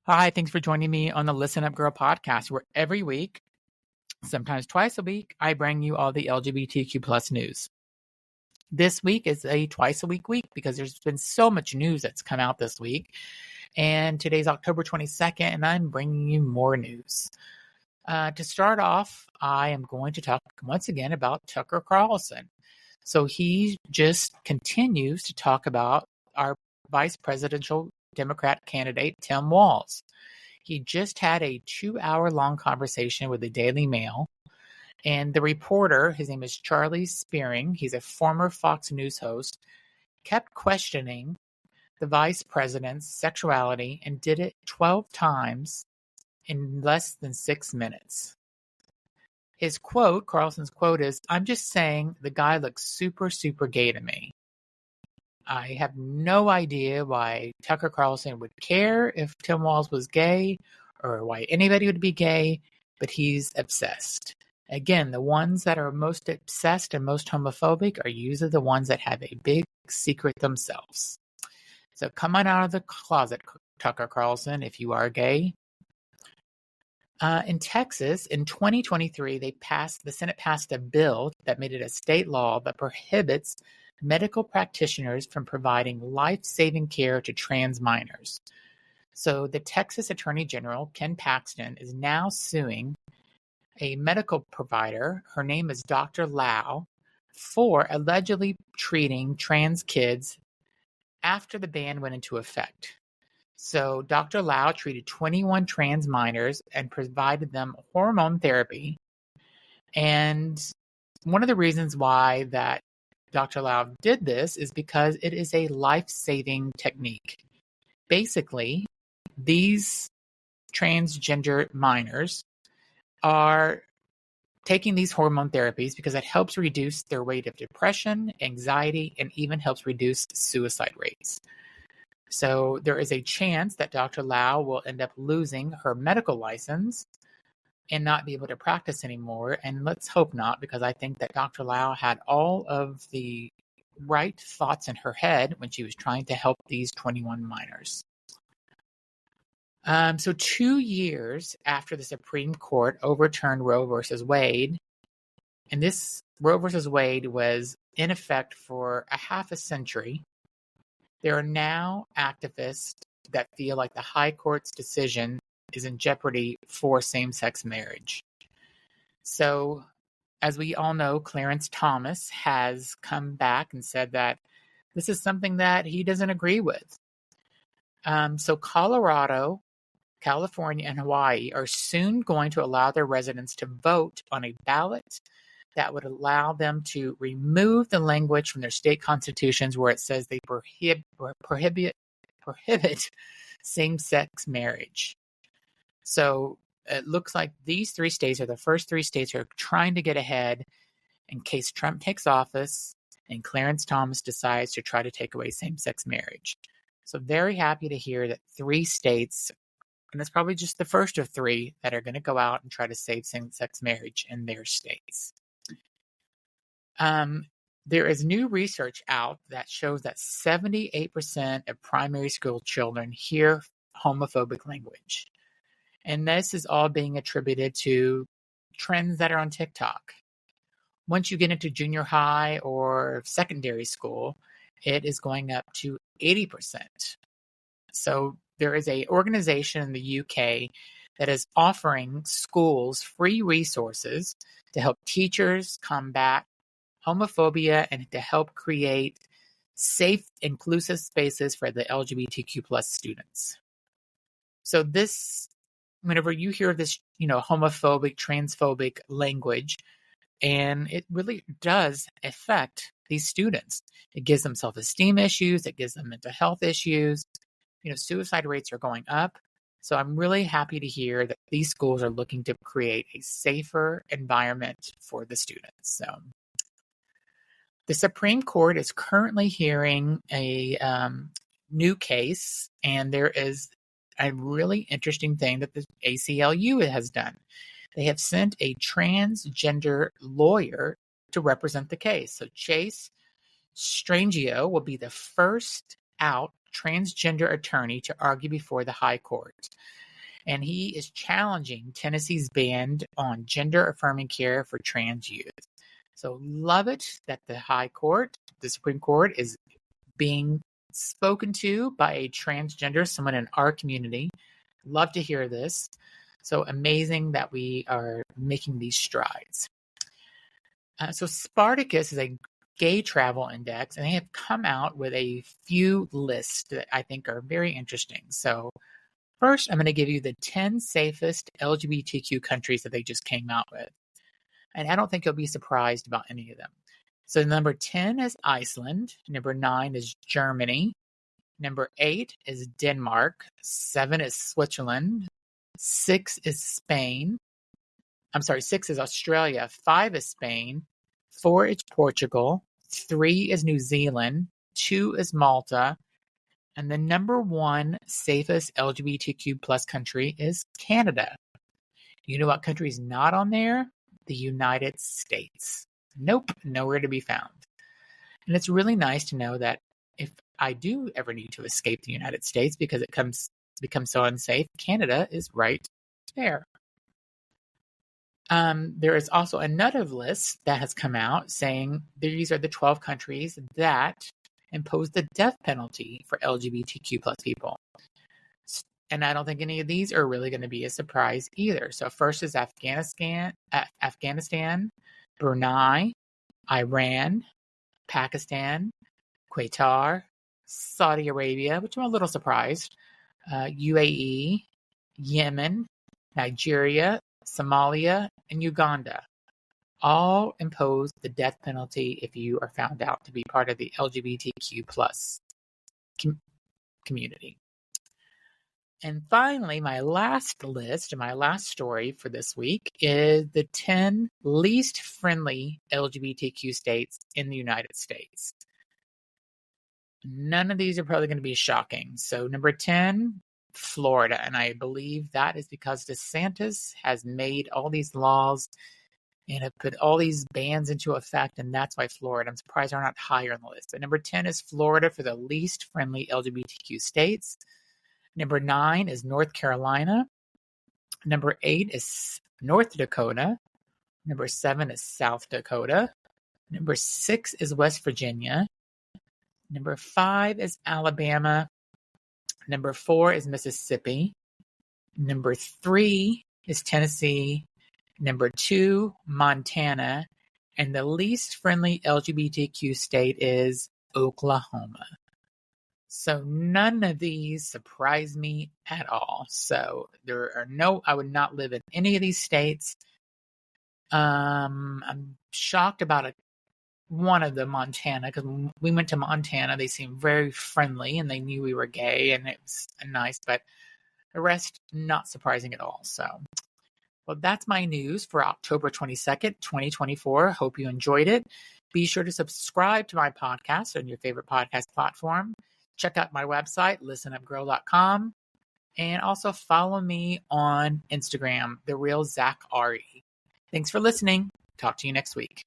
Hi, thanks for joining me on the Listen Up Girl podcast, where every week, sometimes twice a week, I bring you all the LGBTQ plus news. This week is a twice a week because there's been so much news that's come out this week. And today's October 22nd, and I'm bringing you more news. To start off, I am going to talk once again about Tucker Carlson. So he just continues to talk about our vice presidential Democrat candidate, Tim Walz. He just had a 2-hour-long conversation with the Daily Mail, and the reporter, his name is Charlie Spearing, he's a former Fox News host, kept questioning the vice president's sexuality and did it 12 times in less than 6 minutes. His quote, Carlson's quote is, "I'm just saying the guy looks super, super gay to me." I have no idea why Tucker Carlson would care if Tim Walz was gay or why anybody would be gay, but he's obsessed. Again, the ones that are most obsessed and most homophobic are usually the ones that have a big secret themselves. So come on out of the closet, Tucker Carlson, if you are gay. In Texas, in 2023, the Senate passed a bill that made it a state law that prohibits medical practitioners from providing life-saving care to trans minors. So the Texas Attorney General, Ken Paxton, is now suing a medical provider, her name is Dr. Lau, for allegedly treating trans kids after the ban went into effect. So Dr. Lau treated 21 trans minors and provided them hormone therapy. And one of the reasons why that Dr. Lau did this is because it is a life-saving technique. Basically, these transgender minors are taking these hormone therapies because it helps reduce their rate of depression, anxiety, and even helps reduce suicide rates. So there is a chance that Dr. Lau will end up losing her medical license and not be able to practice anymore. And let's hope not, because I think that Dr. Lau had all of the right thoughts in her head when she was trying to help these 21 minors. So 2 years after the Supreme Court overturned Roe versus Wade, and this Roe versus Wade was in effect for a half a century, there are now activists that feel like the High Court's decision is in jeopardy for same-sex marriage. So, as we all know, Clarence Thomas has come back and said that this is something that he doesn't agree with. So Colorado, California, and Hawaii are soon going to allow their residents to vote on a ballot that would allow them to remove the language from their state constitutions where it says they prohibit same-sex marriage. So it looks like these 3 states are the first 3 states who are trying to get ahead in case Trump takes office and Clarence Thomas decides to try to take away same-sex marriage. So very happy to hear that 3 states, and it's probably just the first of 3, that are going to go out and try to save same-sex marriage in their states. There is new research out that shows that 78% of primary school children hear homophobic language. And this is all being attributed to trends that are on TikTok. Once you get into junior high or secondary school, it is going up to 80%. So there is an organization in the UK that is offering schools free resources to help teachers combat homophobia and to help create safe, inclusive spaces for the LGBTQ plus students. So this, whenever you hear this, homophobic, transphobic language, and it really does affect these students. It gives them self-esteem issues. It gives them mental health issues. Suicide rates are going up. So I'm really happy to hear that these schools are looking to create a safer environment for the students. So the Supreme Court is currently hearing a new case, and there is a really interesting thing that the ACLU has done. They have sent a transgender lawyer to represent the case. So Chase Strangio will be the first out transgender attorney to argue before the High Court. And he is challenging Tennessee's ban on gender-affirming care for trans youth. So love it that the High Court, the Supreme Court, is being spoken to by a transgender, someone in our community. Love to hear this. So amazing that we are making these strides. So Spartacus is a gay travel index, and they have come out with a few lists that I think are very interesting. So first, I'm going to give you the 10 safest LGBTQ countries that they just came out with. And I don't think you'll be surprised about any of them. So number 10 is Iceland. Number 9 is Germany. Number 8 is Denmark. 7 is Switzerland. 6 is Spain. 6 is Australia. 5 is Spain. 4 is Portugal. 3 is New Zealand. 2 is Malta. And the number 1 safest LGBTQ plus country is Canada. You know what country is not on there? The United States. Nope, nowhere to be found. And it's really nice to know that if I do ever need to escape the United States because it becomes so unsafe, Canada is right there. There is also another list that has come out saying these are the 12 countries that impose the death penalty for LGBTQ plus people. And I don't think any of these are really going to be a surprise either. So first is Afghanistan, Brunei, Iran, Pakistan, Qatar, Saudi Arabia, which I'm a little surprised, UAE, Yemen, Nigeria, Somalia, and Uganda. All impose the death penalty if you are found out to be part of the LGBTQ plus community. And finally, my last story for this week is the 10 least friendly LGBTQ states in the United States. None of these are probably going to be shocking. So number 10, Florida. And I believe that is because DeSantis has made all these laws and have put all these bans into effect, and that's why Florida. I'm surprised they're not higher on the list. But number 10 is Florida for the least friendly LGBTQ states. Number 9 is North Carolina. Number 8 is North Dakota. Number 7 is South Dakota. Number 6 is West Virginia. Number 5 is Alabama. Number 4 is Mississippi. Number 3 is Tennessee. Number 2, Montana. And the least friendly LGBTQ state is Oklahoma. So none of these surprise me at all. So I would not live in any of these states. I'm shocked about one of them, Montana, because when we went to Montana, they seemed very friendly and they knew we were gay and it was nice, but the rest, not surprising at all. So, well, that's my news for October 22nd, 2024. Hope you enjoyed it. Be sure to subscribe to my podcast on your favorite podcast platform. Check out my website, listenupgirl.com, and also follow me on Instagram, The Real Zach Ari. Thanks for listening. Talk to you next week.